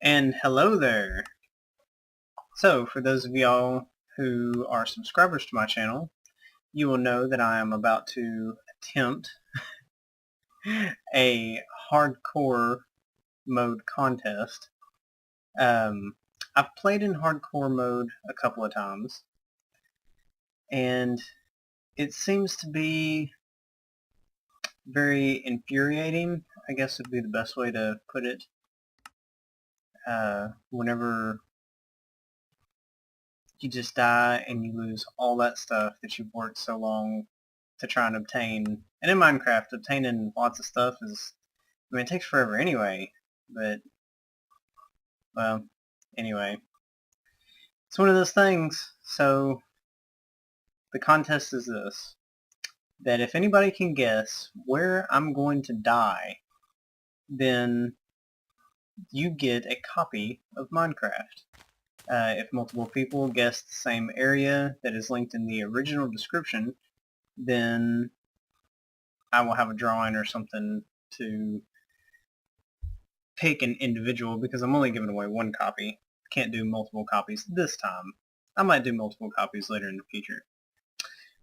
And hello there! So, for those of y'all who are subscribers to my channel, you will know that I am about to attempt a hardcore mode contest. I've played in hardcore mode a couple of times, and it seems to be very infuriating, I guess would be the best way to put it. Whenever you just die and you lose all that stuff that you've worked so long to try and obtain. And in Minecraft, obtaining lots of stuff is, I mean, it takes forever anyway, but, well, anyway. It's one of those things, so the contest is this, that if anybody can guess where I'm going to die, then you get a copy of Minecraft. If multiple people guess the same area that is linked in the original description, then I will have a drawing or something to pick an individual, because I'm only giving away one copy. Can't do multiple copies this time. I might do multiple copies later in the future.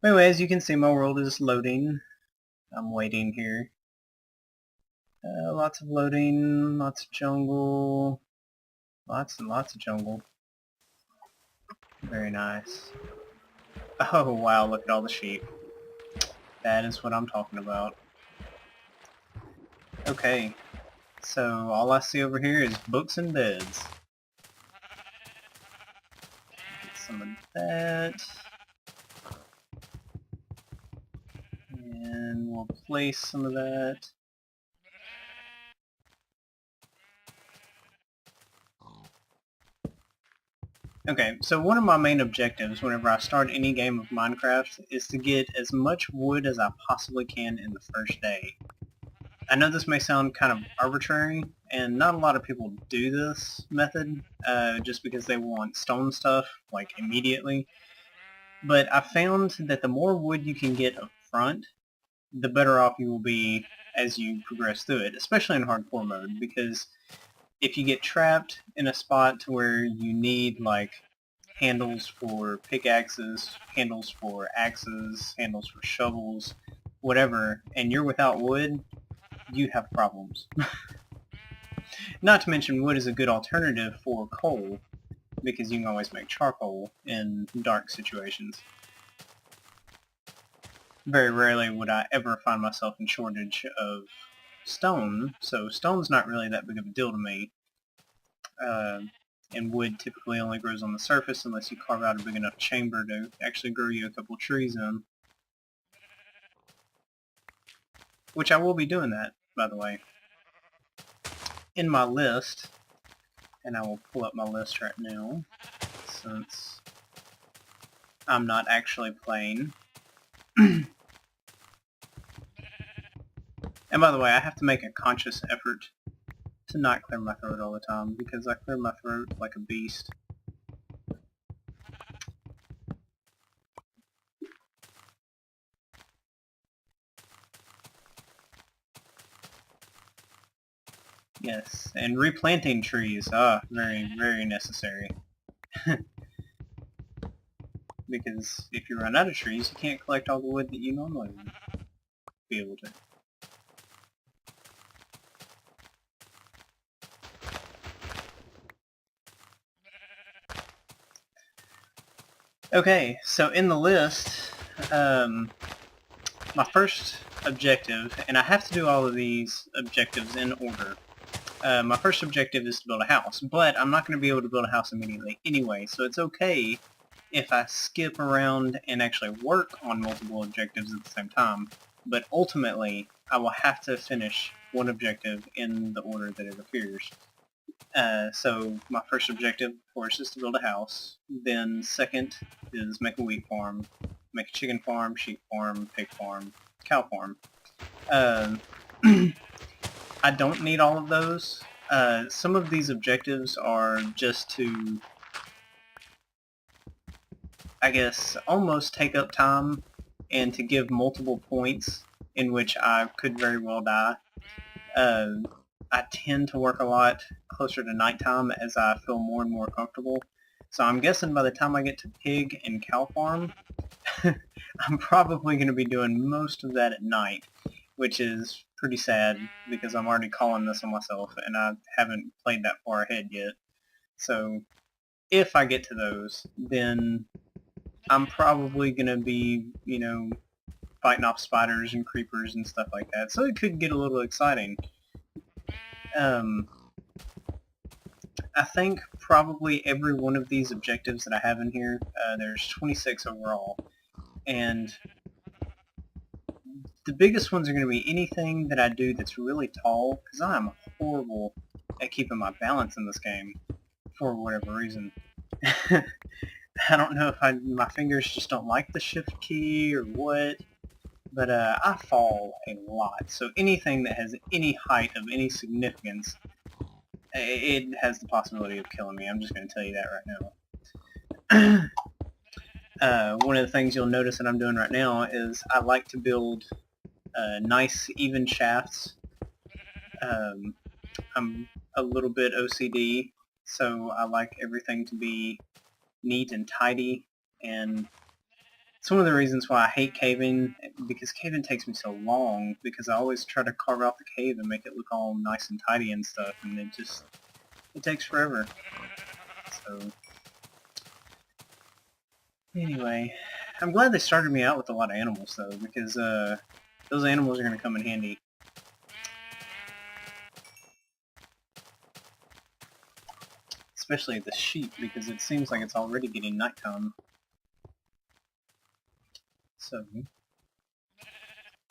Anyway, as you can see, my world is loading. I'm waiting here. Lots of loading, lots of jungle, lots and lots of jungle. Very nice. Oh wow, look at all the sheep. That is what I'm talking about. Okay, so all I see over here is books and beds. Get some of that. And we'll place some of that. Okay, so one of my main objectives whenever I start any game of Minecraft is to get as much wood as I possibly can in the first day. I know this may sound kind of arbitrary, and not a lot of people do this method, just because they want stone stuff, like, immediately. But I found that the more wood you can get up front, the better off you will be as you progress through it, especially in hardcore mode, because if you get trapped in a spot to where you need, like, handles for pickaxes, handles for axes, handles for shovels, whatever, and you're without wood, you have problems. Not to mention, wood is a good alternative for coal, because you can always make charcoal in dark situations. Very rarely would I ever find myself in shortage of stone, so stone's not really that big of a deal to me. And wood typically only grows on the surface unless you carve out a big enough chamber to actually grow you a couple trees in. Which I will be doing that, by the way. In my list, and I will pull up my list right now, since I'm not actually playing. And by the way, I have to make a conscious effort to not clear my throat all the time, because I clear my throat like a beast. Yes, and replanting trees, very, very necessary. Because if you run out of trees, you can't collect all the wood that you normally would be able to. Okay, so in the list, my first objective, and I have to do all of these objectives in order. My first objective is to build a house, but I'm not going to be able to build a house immediately anyway, so it's okay if I skip around and actually work on multiple objectives at the same time, but ultimately I will have to finish one objective in the order that it appears. So my first objective, of course, is to build a house. Then second is make a wheat farm, make a chicken farm, sheep farm, pig farm, cow farm. I don't need all of those. Some of these objectives are just to, I guess, almost take up time and to give multiple points in which I could very well die. I tend to work a lot closer to nighttime as I feel more and more comfortable. So I'm guessing by the time I get to pig and cow farm, I'm probably going to be doing most of that at night, which is pretty sad because I'm already calling this on myself and I haven't played that far ahead yet. So if I get to those, then I'm probably going to be, fighting off spiders and creepers and stuff like that. So it could get a little exciting. I think probably every one of these objectives that I have in here, there's 26 overall, and the biggest ones are going to be anything that I do that's really tall, because I'm horrible at keeping my balance in this game, for whatever reason. I don't know if my fingers just don't like the shift key or what, but I fall a lot, so anything that has any height of any significance, it has the possibility of killing me. I'm just going to tell you that right now. One of the things you'll notice that I'm doing right now is I like to build nice, even shafts. I'm a little bit OCD, so I like everything to be neat and tidy, and it's one of the reasons why I hate caving, because caving takes me so long, because I always try to carve out the cave and make it look all nice and tidy and stuff, and it takes forever. So, anyway, I'm glad they started me out with a lot of animals, though, because those animals are going to come in handy. Especially the sheep, because it seems like it's already getting nighttime. So,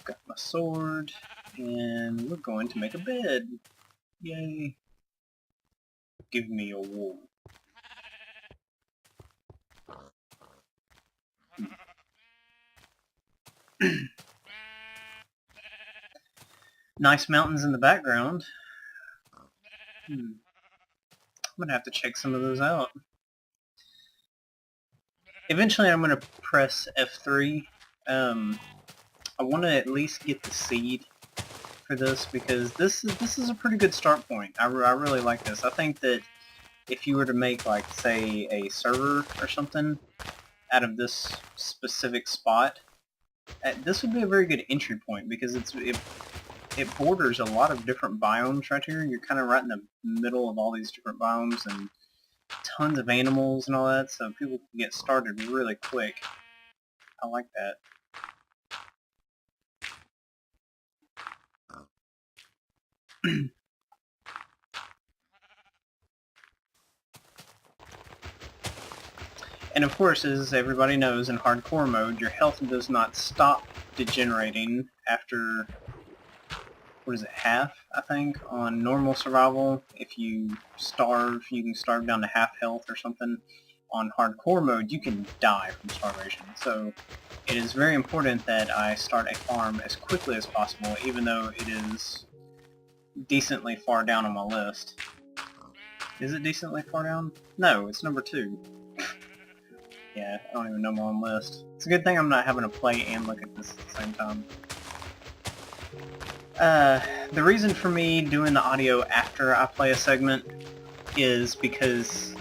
got my sword, and we're going to make a bed. Yay. Give me a wool. Nice mountains in the background. I'm going to have to check some of those out. Eventually I'm going to press F3. I want to at least get the seed for this, because this is a pretty good start point. I really like this. I think that if you were to make, like, say, a server or something out of this specific spot, this would be a very good entry point, because it borders a lot of different biomes right here. You're kind of right in the middle of all these different biomes and tons of animals and all that, so people can get started really quick. I like that. And of course, as everybody knows, in hardcore mode, your health does not stop degenerating after, what is it, half, I think? On normal survival, if you starve, you can starve down to half health or something. On hardcore mode, you can die from starvation. So it is very important that I start a farm as quickly as possible, even though it is decently far down on my list. Is it decently far down? No, it's number 2. Yeah, I don't even know my own list. It's a good thing I'm not having to play and look at this at the same time. The reason for me doing the audio after I play a segment is because,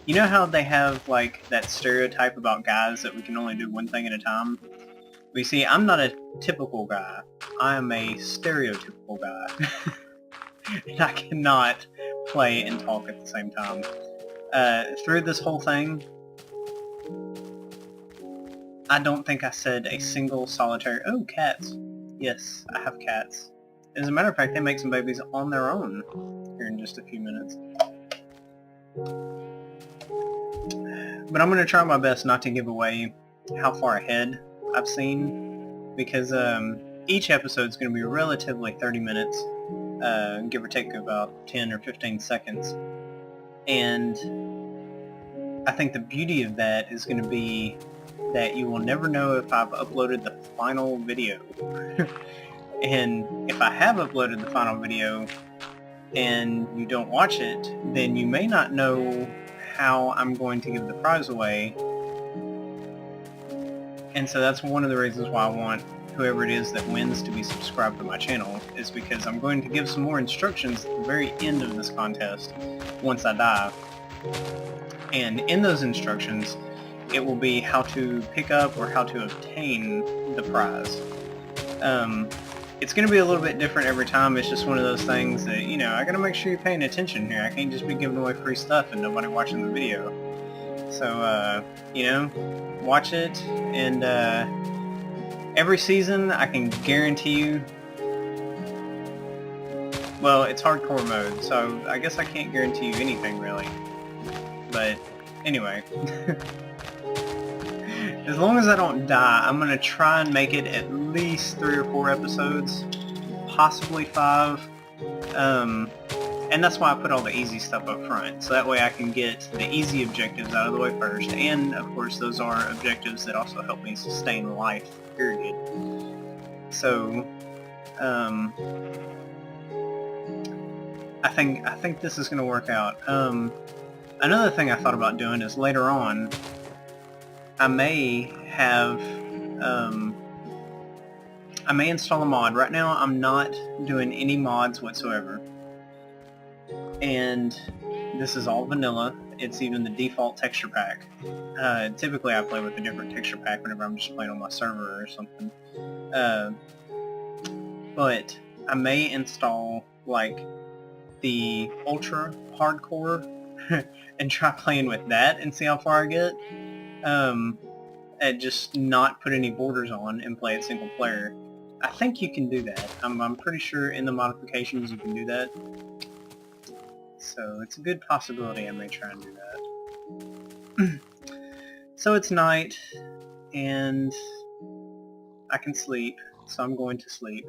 you know how they have, like, that stereotype about guys that we can only do one thing at a time? Well, you see, I'm not a typical guy. I am a stereotypical guy. And I cannot play and talk at the same time. Through this whole thing, I don't think I said a single solitary... Oh, cats. Yes, I have cats. As a matter of fact, they make some babies on their own here in just a few minutes. But I'm going to try my best not to give away how far ahead I've seen, because each episode is going to be relatively 30 minutes, give or take about 10 or 15 seconds. And I think the beauty of that is going to be that you will never know if I've uploaded the final video. And if I have uploaded the final video and you don't watch it, then you may not know how I'm going to give the prize away. And so that's one of the reasons why I want whoever it is that wins to be subscribed to my channel, is because I'm going to give some more instructions at the very end of this contest once I die. And in those instructions, it will be how to pick up or how to obtain the prize. It's going to be a little bit different every time. It's just one of those things that, you know, I got to make sure you're paying attention here. I can't just be giving away free stuff and nobody watching the video. So, you know, watch it, and every season I can guarantee you, well, it's hardcore mode, so I guess I can't guarantee you anything really. But anyway, as long as I don't die, I'm going to try and make it at least 3 or 4 episodes, possibly 5. And that's why I put all the easy stuff up front, so that way I can get the easy objectives out of the way first, and of course those are objectives that also help me sustain life, period. So, I think this is going to work out. Another thing I thought about doing is later on, I may have, I may install a mod. Right now I'm not doing any mods whatsoever. And this is all vanilla. It's even the default texture pack. Typically I play with a different texture pack whenever I'm just playing on my server or something. But I may install like the ultra hardcore and try playing with that and see how far I get. And just not put any borders on and play it single player. I think you can do that. I'm pretty sure in the modifications you can do that. So it's a good possibility I may try and do that. So it's night, and I can sleep, so I'm going to sleep.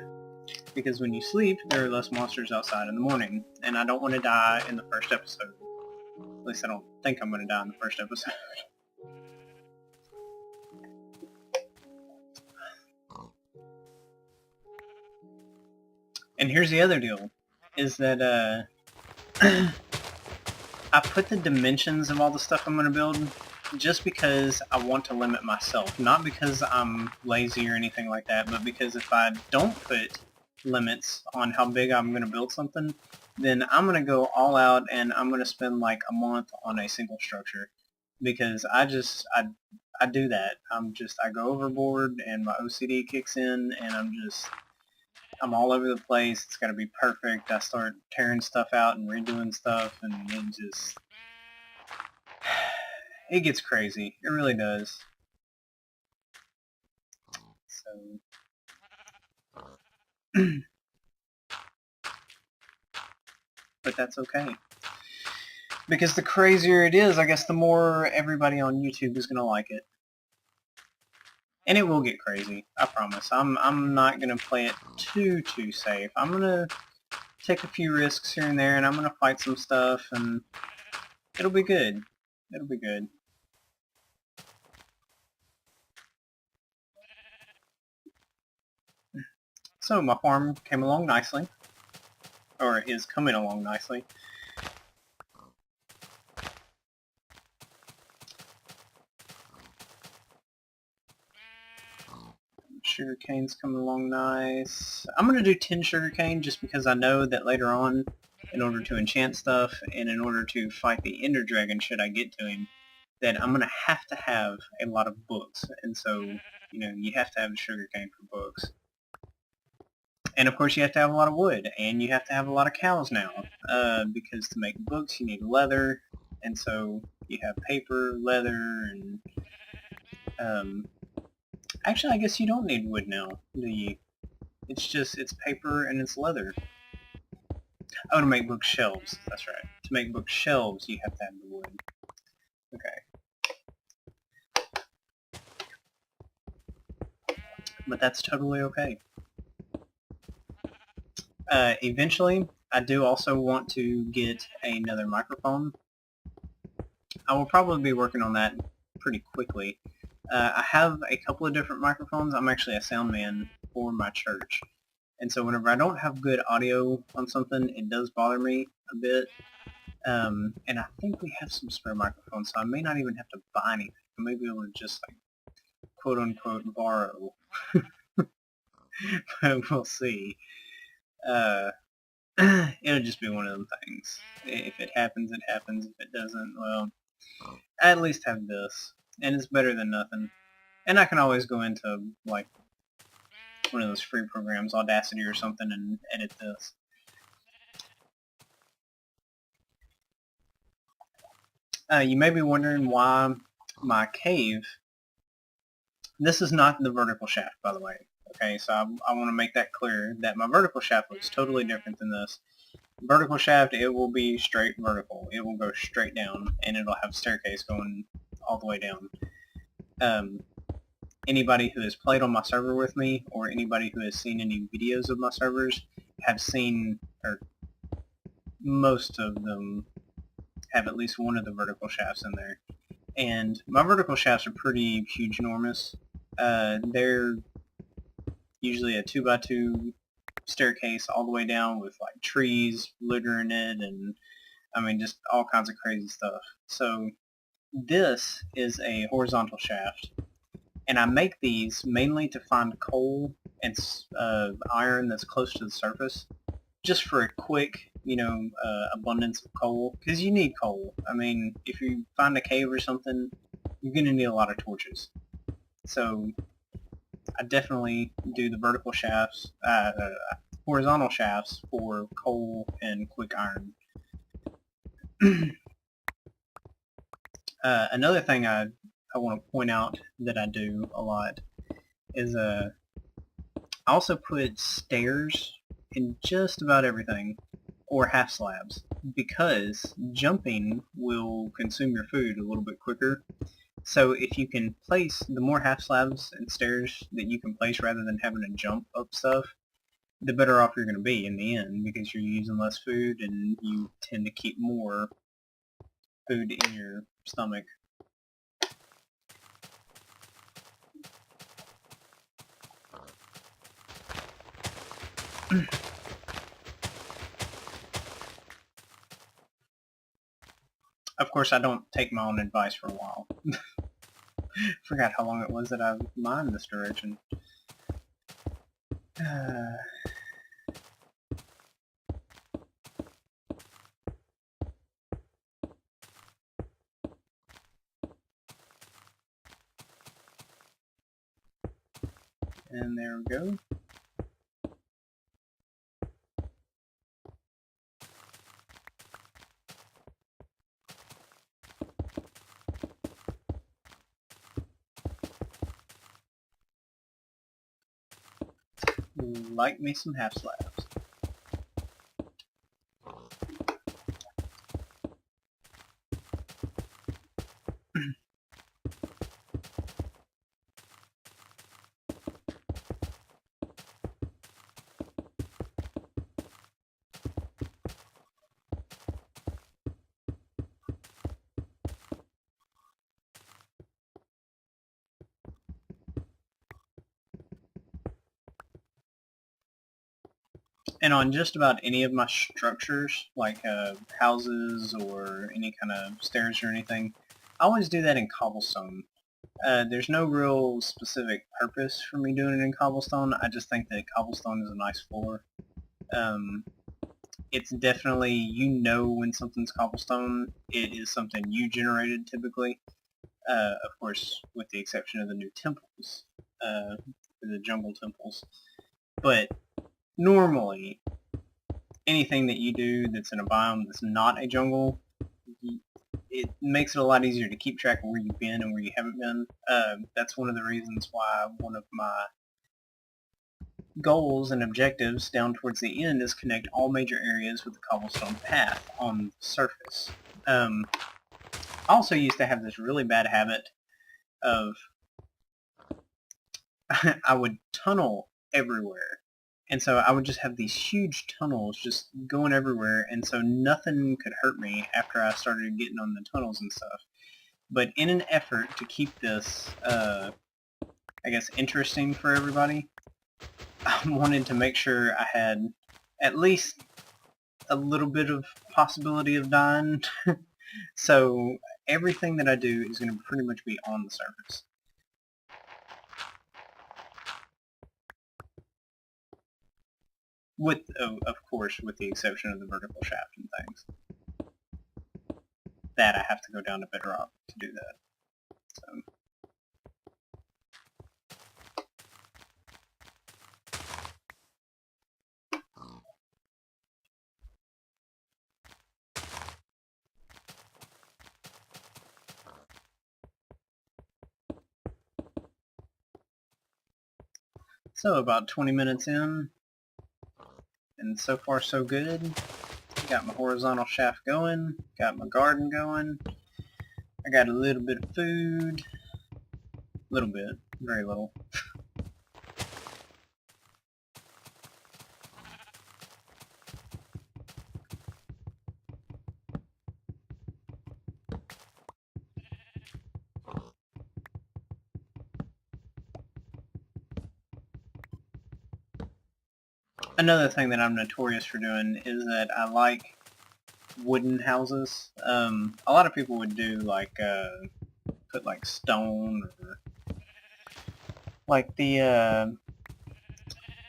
Because when you sleep, there are less monsters outside in the morning, and I don't want to die in the first episode. At least I don't think I'm going to die in the first episode. And here's the other deal, is that, I put the dimensions of all the stuff I'm going to build just because I want to limit myself. Not because I'm lazy or anything like that, but because if I don't put limits on how big I'm going to build something, then I'm going to go all out and I'm going to spend like a month on a single structure. Because I do that. I go overboard and my OCD kicks in and I'm all over the place. It's got to be perfect. I start tearing stuff out and redoing stuff, and it gets crazy. It really does. So, but that's okay. Because the crazier it is, I guess the more everybody on YouTube is going to like it. And it will get crazy, I promise. I'm not going to play it too safe. I'm going to take a few risks here and there, and I'm going to fight some stuff, and it'll be good. It'll be good. So my farm came along nicely, or is coming along nicely. Sugarcane's coming along nice. I'm going to do 10 sugarcane just because I know that later on, in order to enchant stuff and in order to fight the Ender Dragon should I get to him, that I'm going to have a lot of books. And so, you know, you have to have sugarcane for books. And of course you have to have a lot of wood, and you have to have a lot of cows now, because to make books you need leather, and so you have paper, leather, and actually I guess you don't need wood now, do you? It's paper and it's leather. Oh, to make bookshelves, that's right. To make bookshelves you have to have the wood. Okay. But that's totally okay. Eventually, I do also want to get another microphone. I will probably be working on that pretty quickly. I have a couple of different microphones. I'm actually a sound man for my church. And so whenever I don't have good audio on something, it does bother me a bit. And I think we have some spare microphones, so I may not even have to buy anything. I may be able to just, like, quote-unquote, borrow. but we'll see. Uh, it'll just be one of them things. If it happens, it happens. If it doesn't, well, I at least have this, and it's better than nothing. And I can always go into, like, one of those free programs, Audacity or something, and edit this. You may be wondering why my cave, this is not the vertical shaft, by the way. Okay, so I want to make that clear, that my vertical shaft looks totally different than this. Vertical shaft, it will be straight vertical. It will go straight down, and it'll have staircase going all the way down. Anybody who has played on my server with me, or anybody who has seen any videos of my servers, have seen, or most of them have at least one of the vertical shafts in there. And my vertical shafts are pretty huge, enormous. They're usually a 2x2 staircase all the way down with like trees littering it, and I mean just all kinds of crazy stuff. So this is a horizontal shaft, and I make these mainly to find coal and iron that's close to the surface, just for a quick, abundance of coal, because you need coal. I mean, if you find a cave or something, you're going to need a lot of torches. So I definitely do the vertical shafts, horizontal shafts for coal and quick iron. Another thing I want to point out that I do a lot is I also put stairs in just about everything, or half slabs, because jumping will consume your food a little bit quicker. So if you can place, the more half slabs and stairs that you can place rather than having to jump up stuff, the better off you're going to be in the end, because you're using less food and you tend to keep more food in your stomach. Of course, I don't take my own advice for a while. Forgot how long it was that I've mined this direction. And there we go. Like me some half slabs. And on just about any of my structures, like houses or any kind of stairs or anything, I always do that in cobblestone. There's no real specific purpose for me doing it in cobblestone. I just think that cobblestone is a nice floor. It's definitely, when something's cobblestone, it is something you generated typically. Of course, with the exception of the new temples, the jungle temples. But normally, anything that you do that's in a biome that's not a jungle, it makes it a lot easier to keep track of where you've been and where you haven't been. That's one of the reasons why one of my goals and objectives down towards the end is connect all major areas with a cobblestone path on the surface. I also used to have this really bad habit of I would tunnel everywhere. And so I would just have these huge tunnels just going everywhere, and so nothing could hurt me after I started getting on the tunnels and stuff. But in an effort to keep this, I guess, interesting for everybody, I wanted to make sure I had at least a little bit of possibility of dying. So everything that I do is going to pretty much be on the surface. with, of course, with the exception of the vertical shaft and things. That I have to go down to bedrock to do that. So about 20 minutes in, and so far so good. Got my horizontal shaft going, got my garden going, I got a little bit of food, little bit, very little. Another thing that I'm notorious for doing is that I like wooden houses. A lot of people would do like, put like stone, or like the,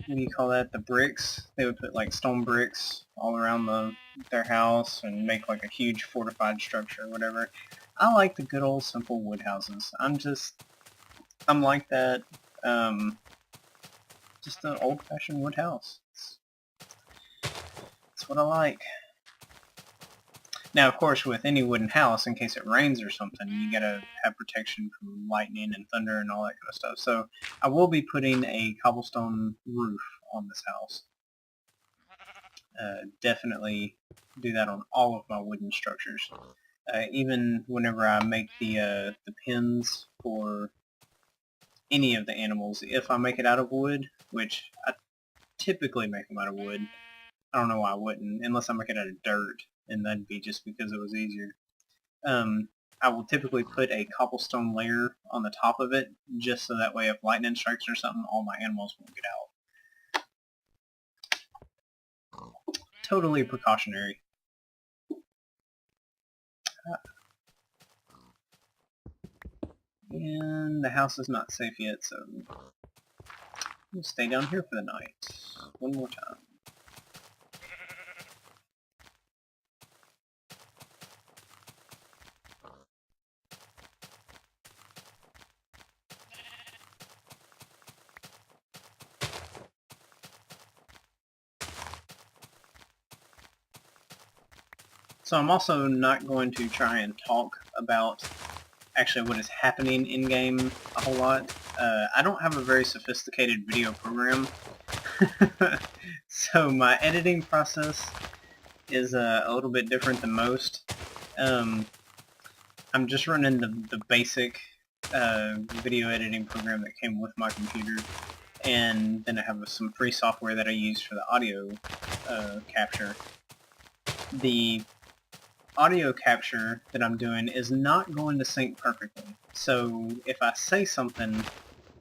what do you call that, the bricks. They would put like stone bricks all around their house and make like a huge fortified structure or whatever. I like the good old simple wood houses. I'm like that, just an old-fashioned wood house. That's what I like. Now, of course, with any wooden house, in case it rains or something, you gotta have protection from lightning and thunder and all that kind of stuff. So I will be putting a cobblestone roof on this house. Definitely do that on all of my wooden structures. Even whenever I make the pins for any of the animals, if I make it out of wood, which I typically make them out of wood, I don't know why I wouldn't, unless I make it out of dirt, and that'd be just because it was easier. I will typically put a cobblestone layer on the top of it, just so that way if lightning strikes or something, all my animals won't get out. Totally precautionary. And the house is not safe yet, so we'll stay down here for the night. One more time. So I'm also not going to try and talk about actually what is happening in-game a whole lot. I don't have a very sophisticated video program, so my editing process is a little bit different than most. I'm just running the basic video editing program that came with my computer, and then I have some free software that I use for the audio capture. The audio capture that I'm doing is not going to sync perfectly. So if I say something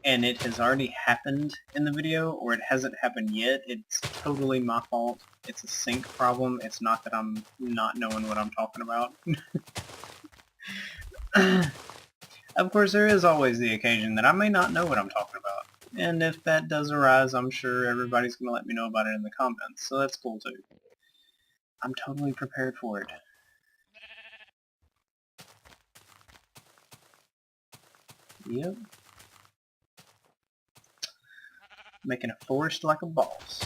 and it has already happened in the video, or it hasn't happened yet, it's totally my fault. It's a sync problem. It's not that I'm not knowing what I'm talking about. Of course, there is always the occasion that I may not know what I'm talking about. And if that does arise, I'm sure everybody's going to let me know about it in the comments, so that's cool too. I'm totally prepared for it. Yep. Making a forest like a boss.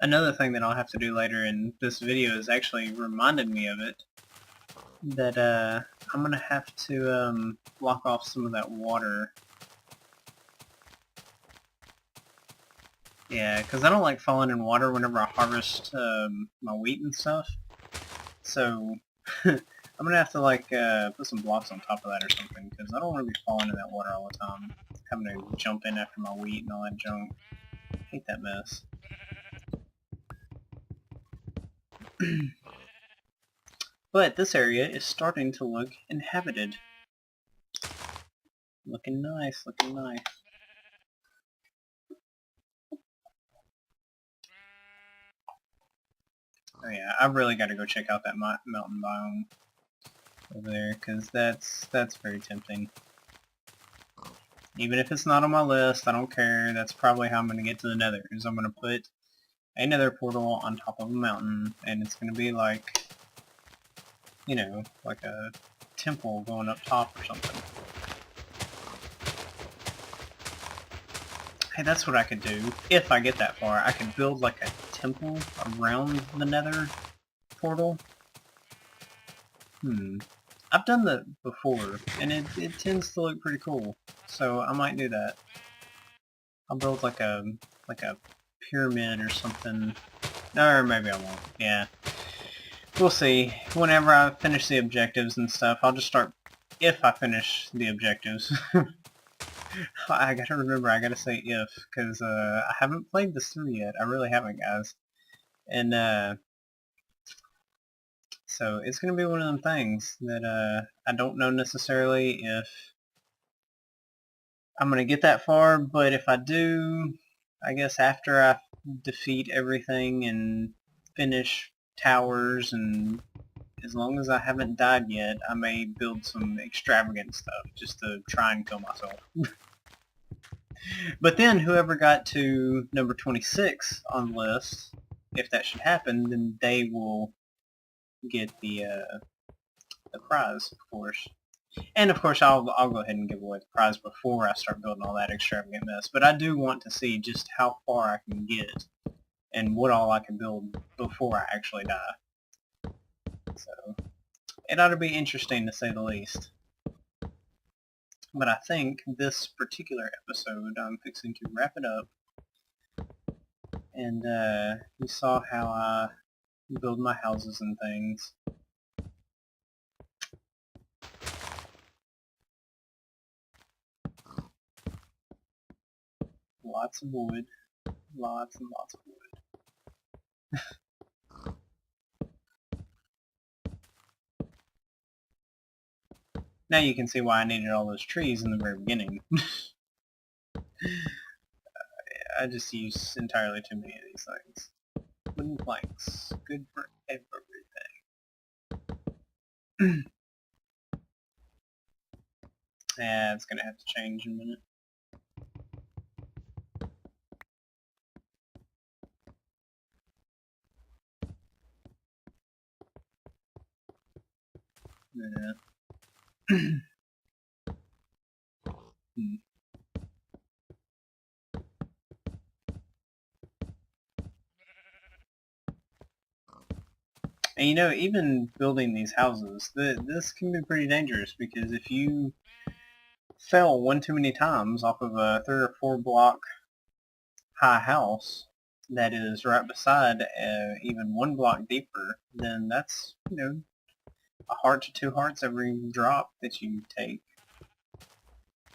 Another thing that I'll have to do later in this video is actually reminded me of it, that I'm going to have to block off some of that water. Yeah, because I don't like falling in water whenever I harvest my wheat and stuff. So I'm gonna have to like put some blocks on top of that or something, because I don't want to be falling in that water all the time. Having to jump in after my wheat and all that junk. Hate that mess. But this area is starting to look inhabited. Looking nice, looking nice. Oh yeah, I've really got to go check out that mountain biome over there, because that's very tempting. Even if it's not on my list, I don't care. That's probably how I'm going to get to the nether, is I'm going to put a nether portal on top of a mountain, and it's going to be like, you know, like a temple going up top or something. Hey, that's what I could do. If I get that far, I could build like a temple around the nether portal. I've done that before, and it tends to look pretty cool. So I might do that. I'll build like a pyramid or something. Or maybe I won't. Yeah. We'll see. Whenever I finish the objectives and stuff, I'll just start... If I finish the objectives. I gotta remember, I gotta say if, because I haven't played this through yet. I really haven't, guys. And so it's gonna be one of them things that I don't know necessarily if I'm gonna get that far, but if I do, I guess after I defeat everything and finish towers, and as long as I haven't died yet, I may build some extravagant stuff just to try and kill myself. But then whoever got to number 26 on the list, if that should happen, then they will get the prize, of course. And of course, I'll go ahead and give away the prize before I start building all that extravagant mess. But I do want to see just how far I can get and what all I can build before I actually die. So it ought to be interesting to say the least. But I think this particular episode, I'm fixing to wrap it up. And you saw how I build my houses and things. Lots of wood. Lots and lots of wood. Now you can see why I needed all those trees in the very beginning. I just use entirely too many of these things. Wooden planks. Good for everything. Yeah, it's gonna have to change in a minute. Yeah. And you know, even building these houses, this can be pretty dangerous, because if you fell one too many times off of a 3 or 4 block high house that is right beside even 1 block deeper, then that's, you know, a heart to 2 hearts every drop that you take.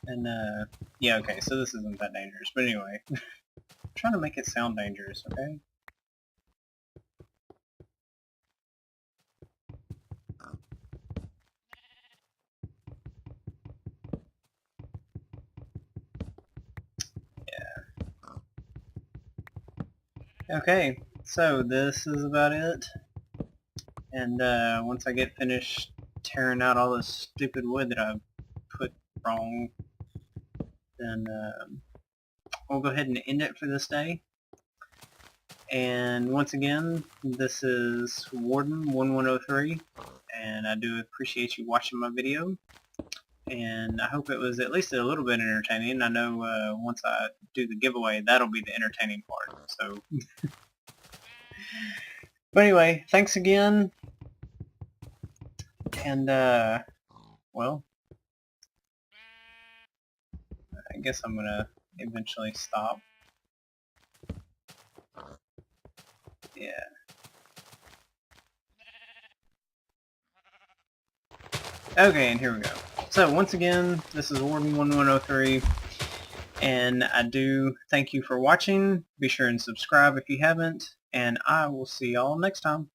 And yeah, okay, so this isn't that dangerous, but anyway, I'm trying to make it sound dangerous, okay? Okay, so this is about it, and once I get finished tearing out all this stupid wood that I've put wrong, then we'll go ahead and end it for this day. And once again, this is Warden1103, and I do appreciate you watching my video, and I hope it was at least a little bit entertaining. I know once I do the giveaway, that'll be the entertaining part, so... But anyway, thanks again, and well, I guess I'm gonna eventually stop. Yeah. Okay, and here we go. So once again, this is Warden1103, and I do thank you for watching. Be sure and subscribe if you haven't, and I will see y'all next time.